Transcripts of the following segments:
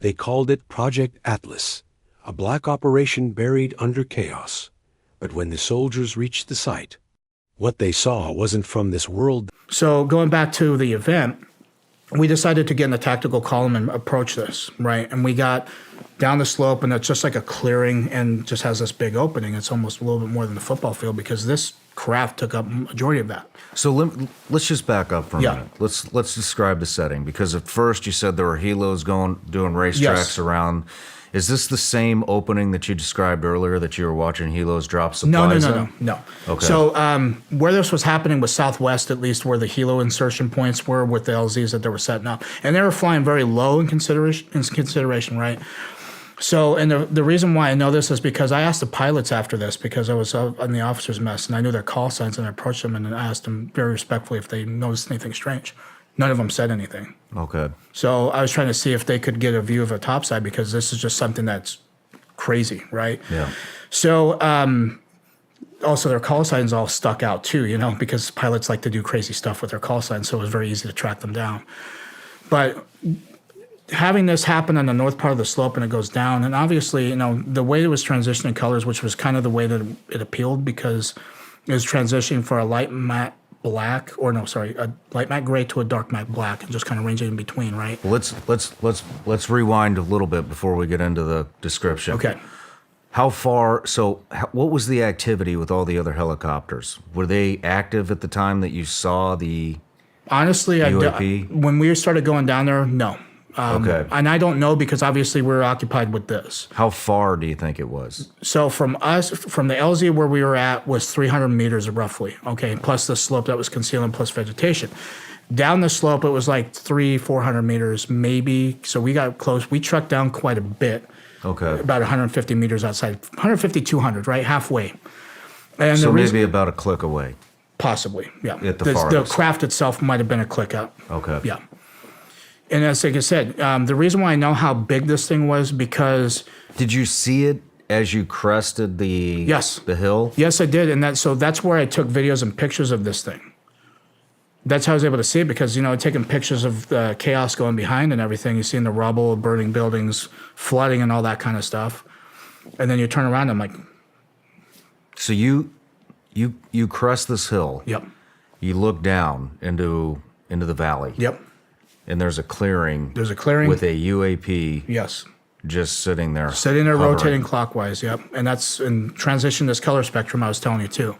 They called it Project Atlas, a black operation buried under chaos. But when the soldiers reached the site, what they saw wasn't from this world. So going back to the event, we decided to get in a tactical column and approach this, right? And we got down the slope, and it's just like a clearing and just has this big opening. It's almost a little bit more than the football field because this craft took up a majority of that. So let's just back up for a minute. Let's describe the setting, because at first you said there were helos doing racetracks around. Is this the same opening that you described earlier that you were watching helos drop supplies? No. Okay. So where this was happening was southwest, at least where the helo insertion points were with the LZs that they were setting up. And they were flying very low in consideration, right? So, and the reason why I know this is because I asked the pilots after this, because I was on the officers' mess, and I knew their call signs, and I approached them and I asked them very respectfully if they noticed anything strange. None of them said anything. Okay. So I was trying to see if they could get a view of a topside, because this is just something that's crazy, right? Yeah. So also their call signs all stuck out too, you know, because pilots like to do crazy stuff with their call signs, so it was very easy to track them down. But having this happen on the north part of the slope and it goes down, and obviously, you know, the way it was transitioning colors, which was kind of the way that it appealed, because it was transitioning for a light matte black, or no, sorry, a light matte gray to a dark matte black, and just kind of ranging in between, right? Let's rewind a little bit before we get into the description. Okay. How far? So, what was the activity with all the other helicopters? Were they active at the time that you saw the Honestly, UAP? When we started going down there, no. Okay. And I don't know, because obviously we were occupied with this. How far do you think it was? So from the LZ where we were at was 300 meters roughly, okay, plus the slope that was concealing, plus vegetation. Down the slope, it was like 400 meters maybe. So we got close. We trucked down quite a bit. Okay. About 150 meters outside, 150, 200, right? Halfway. And so maybe about a click away. Possibly, yeah. At the the farthest. craft itself might have been a click out. Okay. Yeah. And as like I said, the reason why I know how big this thing was, because Did you see it as you crested the hill? Yes, I did, and that's where I took videos and pictures of this thing. That's how I was able to see it, because, you know, taking pictures of the chaos going behind and everything, you see in the rubble, burning buildings, flooding, and all that kind of stuff, and then you turn around, and I'm like, So you crest this hill. yep, You look down into the valley. yep. And there's a clearing. There's a clearing with a UAP. Yes. Just sitting there. Sitting there, hovering. rotating clockwise, yep. And that's in transition, this color spectrum I was telling you too.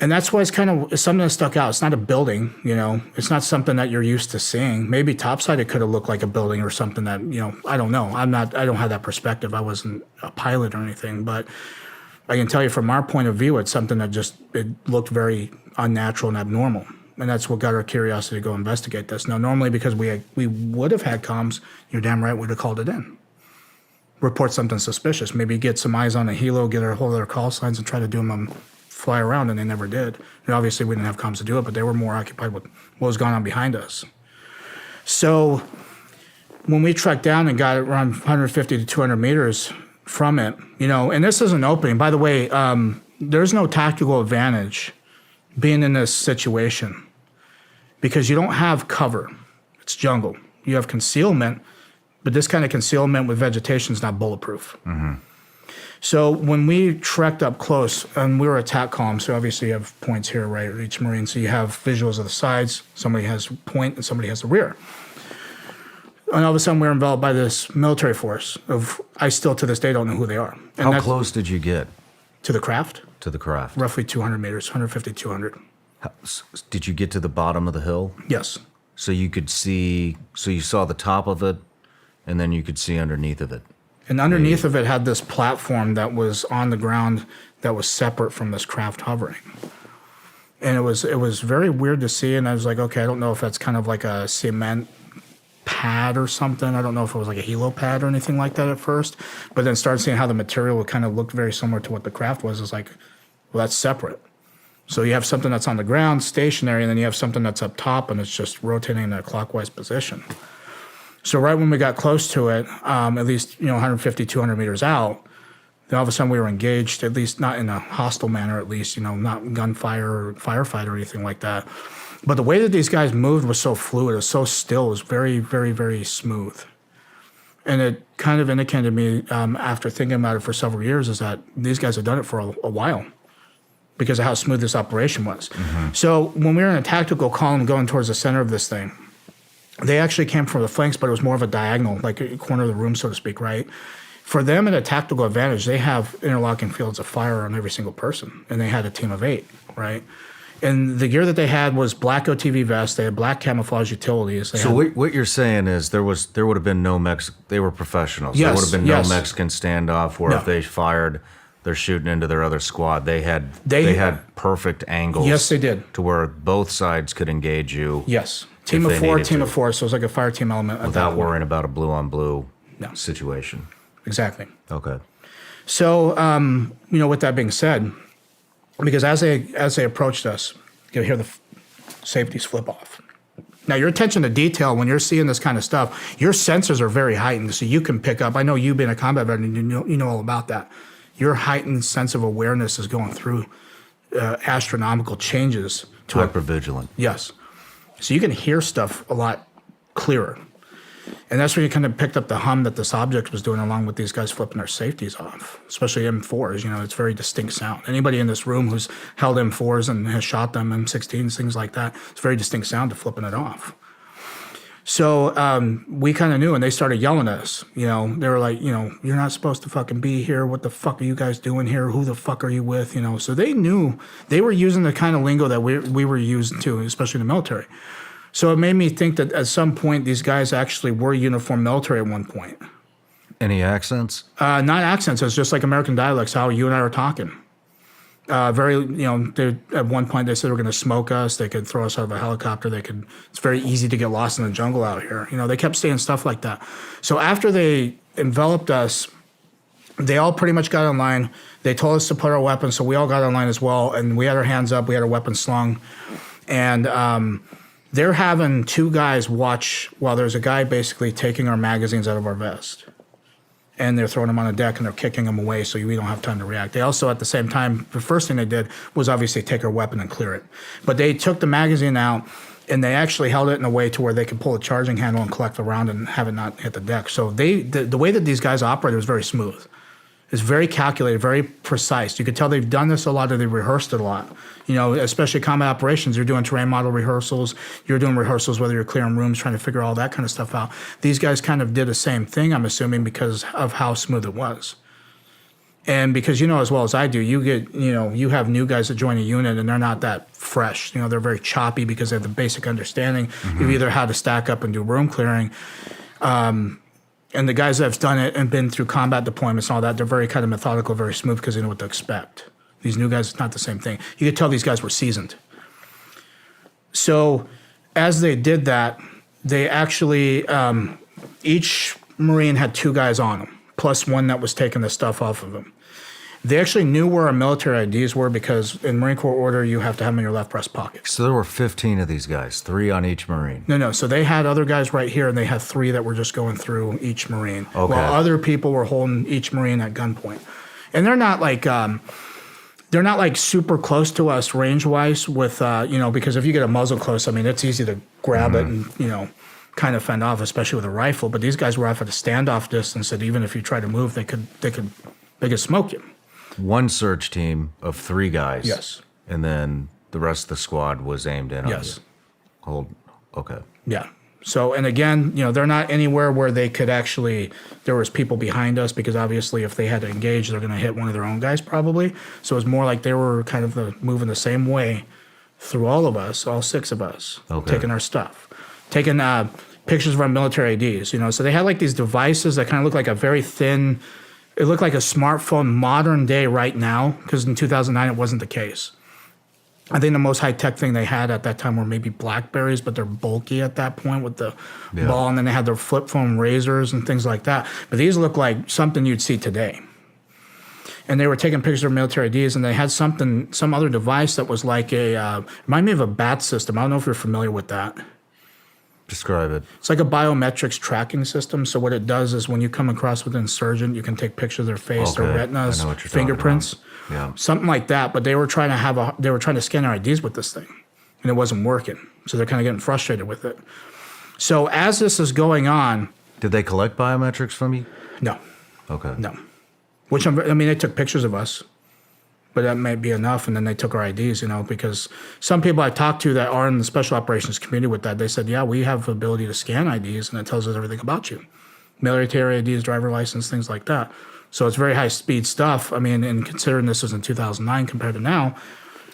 And that's why it's something that stuck out. It's not a building, you know. It's not something that you're used to seeing. Maybe topside it could have looked like a building or something that, you know, I don't know. I don't have that perspective. I wasn't a pilot or anything. But I can tell you from our point of view, it's something that it looked very unnatural and abnormal. And that's what got our curiosity to go investigate this. Now, normally, because we would have had comms, you're damn right we'd have called it in. Report something suspicious. Maybe get some eyes on a helo, get a hold of their call signs, and try to do them fly around, and they never did. And obviously, we didn't have comms to do it, but they were more occupied with what was going on behind us. So when we trekked down and got around 150 to 200 meters from it, you know, and this is an opening. By the way, there's no tactical advantage being in this situation, because you don't have cover. It's jungle. You have concealment, but this kind of concealment with vegetation is not bulletproof. Mm-hmm. So when we trekked up close, and we were attack column, so obviously you have points here, right, each Marine. So you have visuals of the sides, somebody has point, and somebody has the rear. And all of a sudden we're enveloped by this military force I still to this day don't know who they are. And How close did you get? To the craft? To the craft. Roughly 200 meters, 150, 200. Did you get to the bottom of the hill? Yes. So you could see, so you saw the top of it, and then you could see underneath of it. And underneath of it had this platform that was on the ground that was separate from this craft hovering. And it was very weird to see, and I was like, okay, I don't know if that's kind of like a cement pad or something. I don't know if it was like a helo pad or anything like that at first, but then started seeing how the material kind of looked very similar to what the craft was. It's like, well, that's separate. So you have something that's on the ground, stationary, and then you have something that's up top, and it's just rotating in a clockwise position. So right when we got close to it, at least 150, 200 meters out, then all of a sudden we were engaged, at least not in a hostile manner, at least, not gunfire or firefight or anything like that. But the way that these guys moved was so fluid, it was so still, it was very, very, very smooth. And it kind of indicated to me after thinking about it for several years is that these guys have done it for a while because of how smooth this operation was. So when we were in a tactical column going towards the center of this thing, they actually came from the flanks, but it was more of a diagonal, like a corner of the room, so to speak, right? For them at a tactical advantage, they have interlocking fields of fire on every single person, and they had a team of 8, right? And the gear that they had was black OTV vests. They had black camouflage utilities. What you're saying is there would have been no they were professionals. Yes, there would have been yes. no Mexican standoff where if they fired, they're shooting into their other squad. They had perfect angles. Yes, they did. To where both sides could engage you. Yes. Team of 4, team of 4. So it was like a fire team element. Without worrying about a blue on blue situation. Exactly. Okay. So, with that being said, because as they approached us, you hear the safeties flip off. Now, your attention to detail when you're seeing this kind of stuff, your senses are very heightened, so you can pick up. I know you being a combat veteran, you know all about that. Your heightened sense of awareness is going through astronomical changes. Hypervigilant. Yes. So you can hear stuff a lot clearer. And that's when you kind of picked up the hum that this object was doing along with these guys flipping their safeties off, especially M4s. It's very distinct sound. Anybody in this room who's held M4s and has shot them, M16s, things like that, it's very distinct sound to flipping it off. So we kind of knew, and they started yelling at us. They were like, you're not supposed to fucking be here. What the fuck are you guys doing here? Who the fuck are you with? So they knew they were using the kind of lingo that we were using too, especially in the military. So it made me think that at some point these guys actually were uniformed military at one point. Any accents? Not accents. It's just like American dialects, how you and I are talking. At one point they said they were going to smoke us. They could throw us out of a helicopter. It's very easy to get lost in the jungle out here. They kept saying stuff like that. So after they enveloped us, they all pretty much got in line. They told us to put our weapons, so we all got in line as well. And we had our hands up. We had our weapons slung. And they're having 2 guys watch while there's a guy basically taking our magazines out of our vest. And they're throwing them on the deck and they're kicking them away so we don't have time to react. They also, at the same time, the first thing they did was obviously take our weapon and clear it. But they took the magazine out and they actually held it in a way to where they could pull a charging handle and collect the round and have it not hit the deck. So the way that these guys operated was very smooth. It's very calculated, very precise. You could tell they've done this a lot, or they've rehearsed it a lot. Especially combat operations, you're doing terrain model rehearsals, you're doing rehearsals whether you're clearing rooms, trying to figure all that kind of stuff out. These guys kind of did the same thing, I'm assuming, because of how smooth it was. And because as well as I do, you have new guys that join a unit and they're not that fresh. They're very choppy because they have the basic understanding of either how to stack up and do room clearing. And the guys that have done it and been through combat deployments and all that, they're very kind of methodical, very smooth because they know what to expect. These new guys, it's not the same thing. You could tell these guys were seasoned. So as they did that, they actually, each Marine had 2 guys on them, plus one that was taking the stuff off of them. They actually knew where our military IDs were because in Marine Corps order, you have to have them in your left breast pocket. So there were 15 of these guys, 3 on each Marine. No. So they had other guys right here, and they had 3 that were just going through each Marine, okay, while other people were holding each Marine at gunpoint. And they're not like super close to us range-wise with, because if you get a muzzle close, it's easy to grab it and, kind of fend off, especially with a rifle. But these guys were off at a standoff distance that even if you try to move, they could smoke you. One search team of 3 guys. Yes. And then the rest of the squad was aimed in on you. Okay. Yeah. So, and again, they're not anywhere where they could actually, there was people behind us because obviously if they had to engage, they're going to hit one of their own guys probably. So it was more like they were kind of moving the same way through all of us, all 6 of us, taking our stuff, taking pictures of our military IDs, So they had like these devices that kind of look like a very thin, it looked like a smartphone modern day right now, because in 2009 it wasn't the case. I think the most high-tech thing they had at that time were maybe Blackberries, but they're bulky at that point with the ball, and then they had their flip phone razors and things like that. But these look like something you'd see today. And they were taking pictures of military IDs, and they had some other device that was like reminded me of a BAT system. I don't know if you're familiar with that. Describe it. It's like a biometrics tracking system. So what it does is when you come across with an insurgent, you can take pictures of their face, their retinas, fingerprints, something like that. But they were trying to scan our IDs with this thing, and it wasn't working. So they're kind of getting frustrated with it. So as this is going on, Did they collect biometrics from you? No, Okay. no. Which, I mean, they took pictures of us, but that may be enough. And then they took our IDs, because some people I talked to that are in the special operations community with that, they said, yeah, we have the ability to scan IDs, and it tells us everything about you. Military IDs, driver license, things like that. So it's very high-speed stuff. I mean, and considering this was in 2009 compared to now,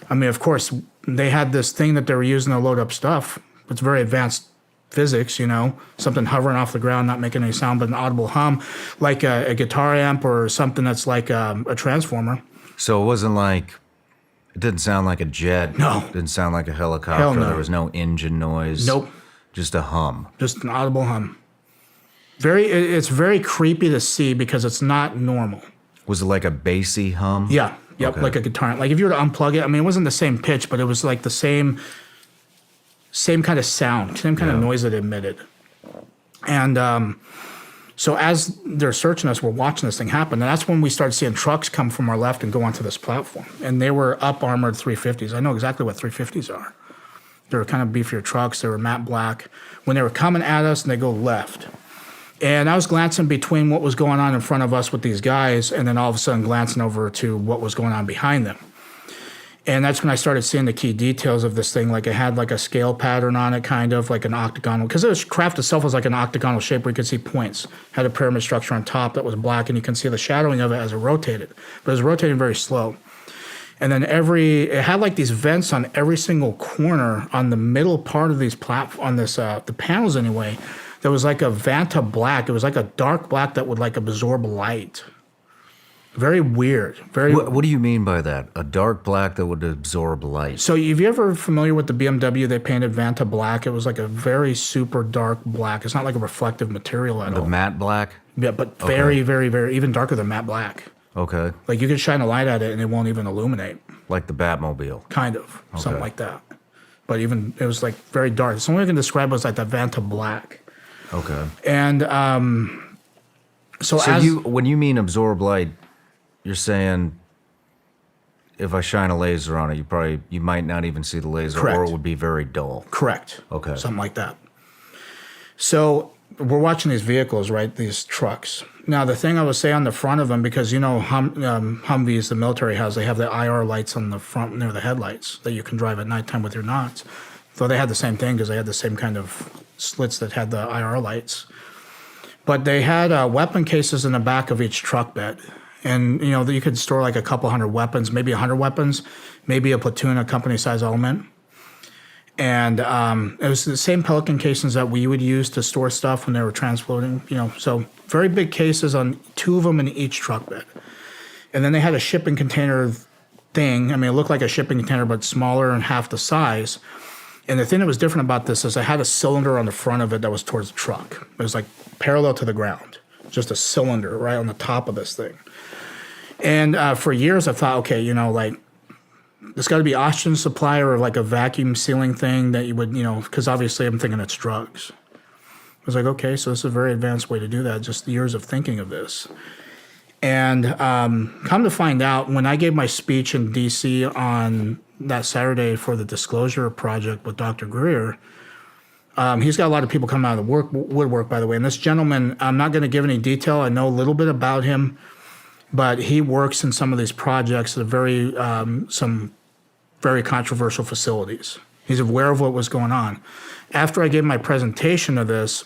I mean, of course, they had this thing that they were using to load up stuff. It's very advanced physics, something hovering off the ground, not making any sound, but an audible hum, like a guitar amp or something that's like a transformer. So it wasn't like, it didn't sound like a jet. No. It didn't sound like a helicopter. Hell no. There was no engine noise. Nope. Just a hum. Just an audible hum. It's very creepy to see because it's not normal. Was it like a bassy hum? Yeah. Yep. Okay. Like a guitar. Like if you were to unplug it, I mean, it wasn't the same pitch, but it was like the same kind of sound, same kind of noise that it emitted. And so as they're searching us, we're watching this thing happen. And that's when we started seeing trucks come from our left and go onto this platform. And they were up armored 350s. I know exactly what 350s are. They were kind of beefier trucks. They were matte black. When they were coming at us, and they go left. And I was glancing between what was going on in front of us with these guys, and then all of a sudden glancing over to what was going on behind them. And that's when I started seeing the key details of this thing. Like it had like a scale pattern on it, kind of like an octagonal, because the craft itself was like an octagonal shape where you could see points. Had a pyramid structure on top that was black, and you can see the shadowing of it as it rotated. But it was rotating very slow. And then it had like these vents on every single corner on the middle part of these the panels anyway. There was like a Vanta black. It was like a dark black that would like absorb light. Very weird. What do you mean by that? A dark black that would absorb light? So if you're ever familiar with the BMW, they painted Vanta black. It was like a very super dark black. It's not like a reflective material at all. The matte black? Yeah, but very, very, very, even darker than matte black. Okay. Like you could shine a light at it and it won't even illuminate. Like the Batmobile? Kind of. Okay. Something like that. But even, it was like very dark. The only way I can describe it was like that Vanta black. Okay. And when you mean absorb light, you're saying if I shine a laser on it, you might not even see the laser, Correct. or it would be very dull. Correct. Okay. Something like that. So we're watching these vehicles, right? These trucks. Now, the thing I would say on the front of them, because Humvees, the military has, they have the IR lights on the front near the headlights that you can drive at nighttime with your knots. So they had the same thing because they had the same kind of slits that had the IR lights. But they had weapon cases in the back of each truck bed. And, you could store like a couple hundred weapons, maybe 100 weapons, maybe a platoon, a company-size element. And it was the same Pelican casings that we would use to store stuff when they were transloading, So very big cases on 2 of them in each truck bed. And then they had a shipping container thing. I mean, it looked like a shipping container, but smaller and half the size. And the thing that was different about this is I had a cylinder on the front of it that was towards the truck. It was like parallel to the ground, just a cylinder right on the top of this thing. And for years I thought, okay, there's got to be oxygen supply or like a vacuum sealing thing that you would, because obviously I'm thinking it's drugs. I was like, okay, so this is a very advanced way to do that, just years of thinking of this. And come to find out, when I gave my speech in D.C. on that Saturday for the Disclosure Project with Dr. Greer, he's got a lot of people coming out of the woodwork, by the way. And this gentleman, I'm not going to give any detail. I know a little bit about him, but he works in some of these projects that are some very controversial facilities. He's aware of what was going on. After I gave my presentation of this,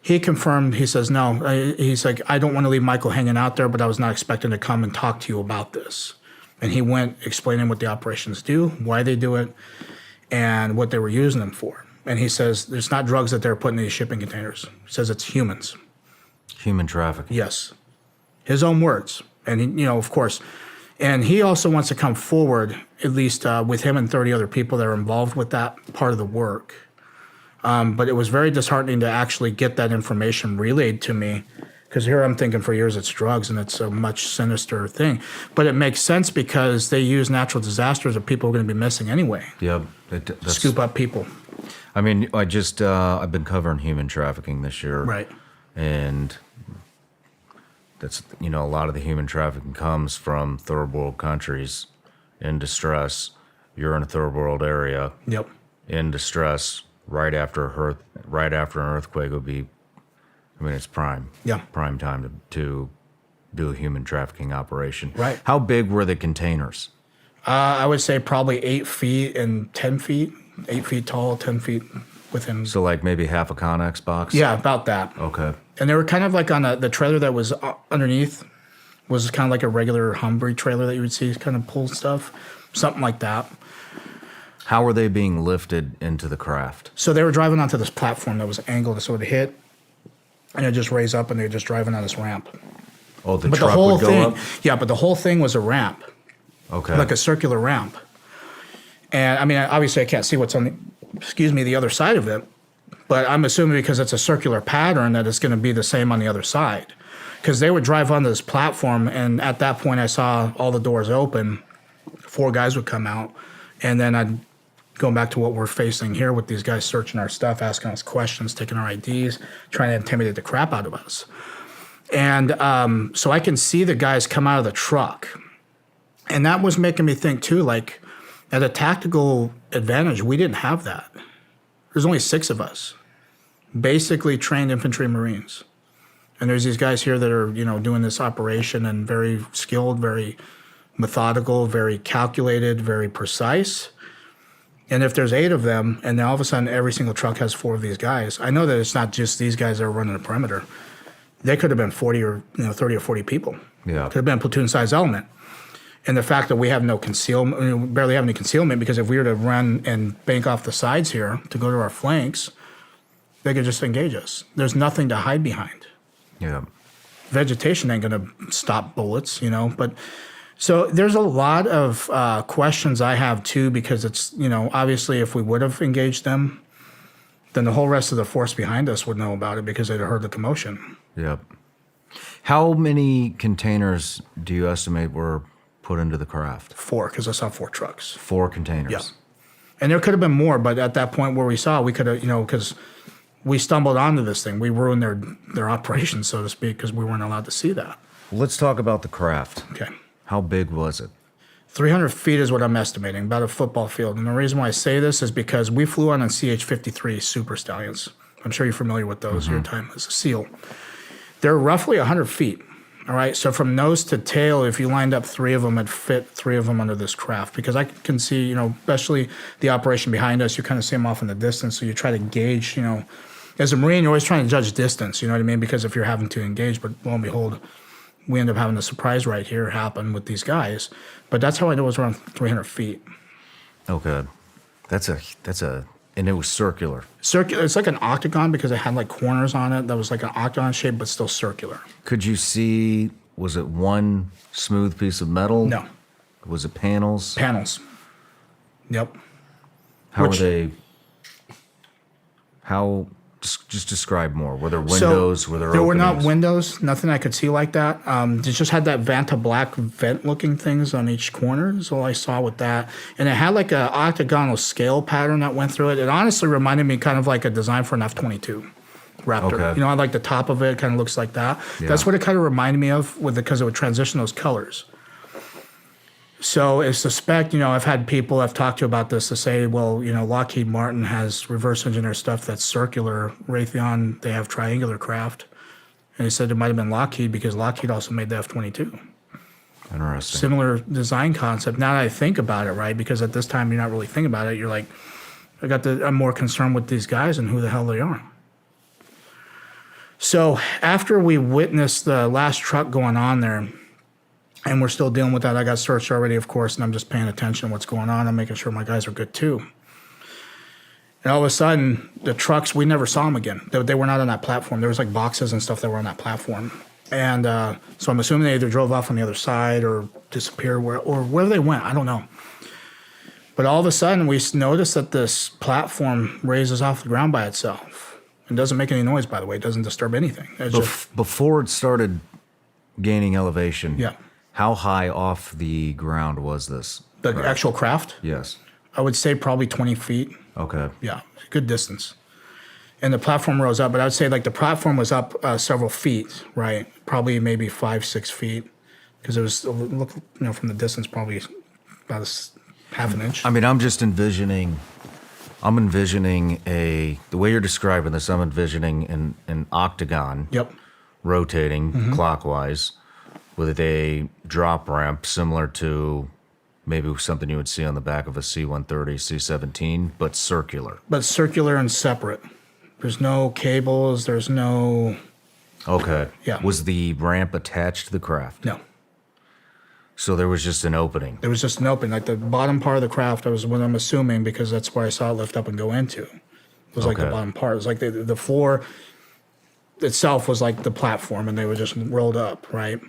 he confirmed, he says, no, he's like, I don't want to leave Michael hanging out there, but I was not expecting to come and talk to you about this. And he went explaining what the operations do, why they do it, and what they were using them for. And he says, there's not drugs that they're putting in these shipping containers. He says it's humans. Human trafficking. Yes. His own words. And, of course. And he also wants to come forward, at least with him and 30 other people that are involved with that part of the work. But it was very disheartening to actually get that information relayed to me, because here I'm thinking for years it's drugs and it's a much sinister thing. But it makes sense because they use natural disasters that people are going to be missing anyway. Yeah. Scoop up people. I mean, I've been covering human trafficking this year. Right. And that's, a lot of the human trafficking comes from third world countries in distress. You're in a third world area. Yep. In distress. Right after an earthquake would be I mean, it's prime time to do a human trafficking operation. Right. How big were the containers? I would say probably 8 feet and 10 feet, 8 feet tall, 10 feet within. So like maybe half a Connex box? Yeah, about that. Okay. And they were kind of like on the trailer that was underneath was kind of like a regular Humvee trailer that you would see kind of pull stuff, something like that. How were they being lifted into the craft? So they were driving onto this platform that was angled to sort of hit, and it just raised up, and they were just driving on this ramp. Oh, But truck the whole would go thing, up? yeah, but the whole thing was a ramp, Okay. like a circular ramp. And I mean, obviously, I can't see what's on the other side of it, but I'm assuming because it's a circular pattern that it's going to be the same on the other side. Because they would drive onto this platform, and at that point, I saw all the doors open. 4 guys would come out, and then I'd going back to what we're facing here with these guys searching our stuff, asking us questions, taking our IDs, trying to intimidate the crap out of us. And so I can see the guys come out of the truck. And that was making me think, too, like, at a tactical advantage, we didn't have that. There's only 6 of us, basically trained infantry Marines. And there's these guys here that are, doing this operation and very skilled, very methodical, very calculated, very precise. And if there's 8 of them, and then all of a sudden every single truck has 4 of these guys, I know that it's not just these guys that are running the perimeter. They could have been 40 or 30 or 40 people. Yeah. Could have been a platoon-sized element. And the fact that we have no concealment, we barely have any concealment, because if we were to run and bank off the sides here to go to our flanks, they could just engage us. There's nothing to hide behind. Yeah. Vegetation ain't going to stop bullets, but... So there's a lot of questions I have, too, because it's, obviously if we would have engaged them, then the whole rest of the force behind us would know about it because they'd have heard the commotion. Yep. How many containers do you estimate were put into the craft? 4, because I saw 4 trucks. 4 containers? Yeah. And there could have been more, but at that point where we saw, we could have, because we stumbled onto this thing. We ruined their operation, so to speak, because we weren't allowed to see that. Let's talk about the craft. Okay. How big was it? 300 feet is what I'm estimating, about a football field. And the reason why I say this is because we flew on CH-53 Super Stallions. I'm sure you're familiar with those, your time as a SEAL. They're roughly 100 feet, all right? So from nose to tail, if you lined up 3 of them, it'd fit 3 of them under this craft. Because I can see, especially the operation behind us, you kind of see them off in the distance, so you try to gauge, as a Marine, you're always trying to judge distance, you know what I mean? Because if you're having to engage, but lo and behold, we end up having a surprise right here happen with these guys. But that's how I know it was around 300 feet. Okay. That's a, and it was circular. Circular. It's like an octagon because it had like corners on it. That was like an octagon shape, but still circular. Could you see, was it one smooth piece of metal? No. Was it panels? Panels. Yep. How were they, just describe more. Were there windows? So were there were openings? not windows, nothing I could see like that. It just had that Vanta black vent-looking things on each corner is all I saw with that. And it had like a octagonal scale pattern that went through it. It honestly reminded me kind of like a design for an F-22 Raptor. Okay. I like the top of it kind of looks like that. Yeah. That's what it kind of reminded me of because it would transition those colors. So I suspect, I've had people I've talked to about this to say, well, Lockheed Martin has reverse engineer stuff that's circular. Raytheon, they have triangular craft. And he said it might have been Lockheed because Lockheed also made the F-22. Interesting. Similar design concept. Now that I think about it, right, because at this time you're not really thinking about it. You're like, I'm more concerned with these guys and who the hell they are. So after we witnessed the last truck going on there, and we're still dealing with that. I got searched already, of course, and I'm just paying attention to what's going on. I'm making sure my guys are good, too. And all of a sudden, the trucks, we never saw them again. They were not on that platform. There was like boxes and stuff that were on that platform. And so I'm assuming they either drove off on the other side or disappeared or where they went. I don't know. But all of a sudden, we noticed that this platform raises off the ground by itself. It doesn't make any noise, by the way. It doesn't disturb anything. Before it started gaining elevation, yeah. How high off the ground was this? The actual craft? Yes. I would say probably 20 feet. Okay. Yeah, good distance. And the platform rose up, but I would say like the platform was up several feet, right? Probably maybe 5-6 feet, because it was from the distance probably about half an inch. I mean, I'm just envisioning I'm envisioning the way you're describing this, I'm envisioning an octagon Yep. rotating clockwise with a drop ramp similar to maybe something you would see on the back of a C-130, C-17, but circular. But circular and separate. There's no cables. There's no... Okay. Yeah. Was the ramp attached to the craft? No. So there was just an opening. There was just an opening. Like the bottom part of the craft, was what I'm assuming, because that's where I saw it lift up and go into. It was like the bottom part. It was like the floor itself was like the platform, and they were just rolled up, right?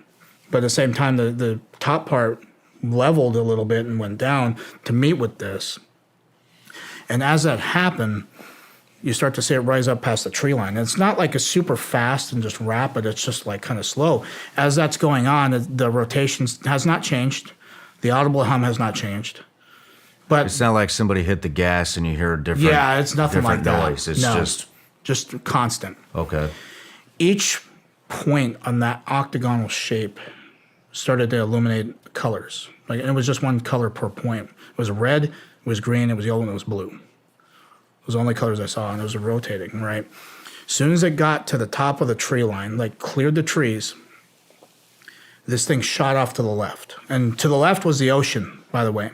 But at the same time, the top part leveled a little bit and went down to meet with this. And as that happened, you start to see it rise up past the tree line. And it's not like it's super fast and just rapid. It's just like kind of slow. As that's going on, the rotation has not changed. The audible hum has not changed. But it's not like somebody hit the gas and you hear a different yeah, it's nothing like noise. that. It's just constant. Okay. Each point on that octagonal shape started to illuminate colors. Like, and it was just one color per point. It was red, it was green, it was yellow, and it was blue. It was the only colors I saw, and it was rotating, right? As soon as it got to the top of the tree line, like cleared the trees, this thing shot off to the left. And to the left was the ocean, by the way.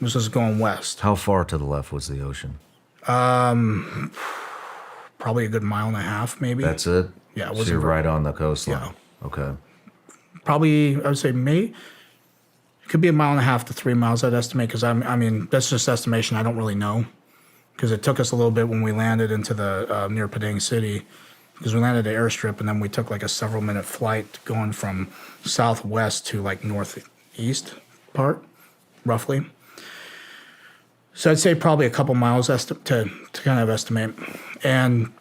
This was going west. How far to the left was the ocean? Probably a good mile and a half, maybe. That's it? Yeah. It So you're right on the coastline. Yeah. Okay. Probably, I would say it could be a mile and a half to 3 miles, I'd estimate, because I mean, that's just estimation. I don't really know. Because it took us a little bit when we landed into the near Padang City, because we landed at the airstrip, and then we took like a several-minute flight going from southwest to like northeast part, roughly. So I'd say probably a couple miles to kind of estimate. And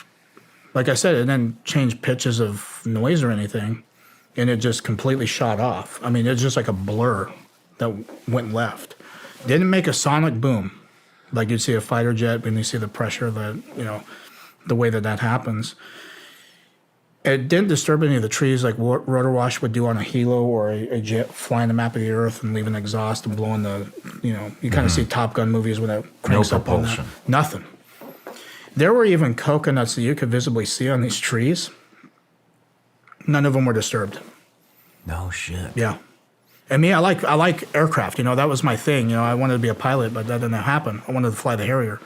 like I said, it didn't change pitches of noise or anything, and it just completely shot off. I mean, it's just like a blur that went left. Didn't make a sonic boom. Like you'd see a fighter jet when you see the pressure that, the way that happens. It didn't disturb any of the trees like rotor wash would do on a helo or a jet flying the map of the earth and leaving exhaust and blowing you kind of see Top Gun movies when it cranks up on that. Nothing. There were even coconuts that you could visibly see on these trees. None of them were disturbed. No shit. Yeah. And me, I like aircraft. That was my thing. I wanted to be a pilot, but that didn't happen. I wanted to fly the Harrier.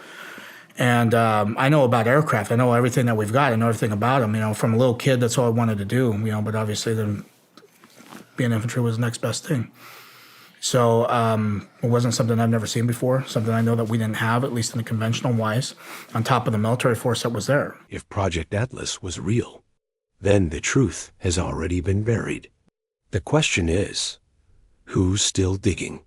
And I know about aircraft. I know everything that we've got. I know everything about them. From a little kid, that's all I wanted to do. But obviously, then being infantry was the next best thing. So it wasn't something I've never seen before. Something I know that we didn't have, at least in the conventional wise, on top of the military force that was there. If Project Atlas was real, then the truth has already been buried. The question is, who's still digging?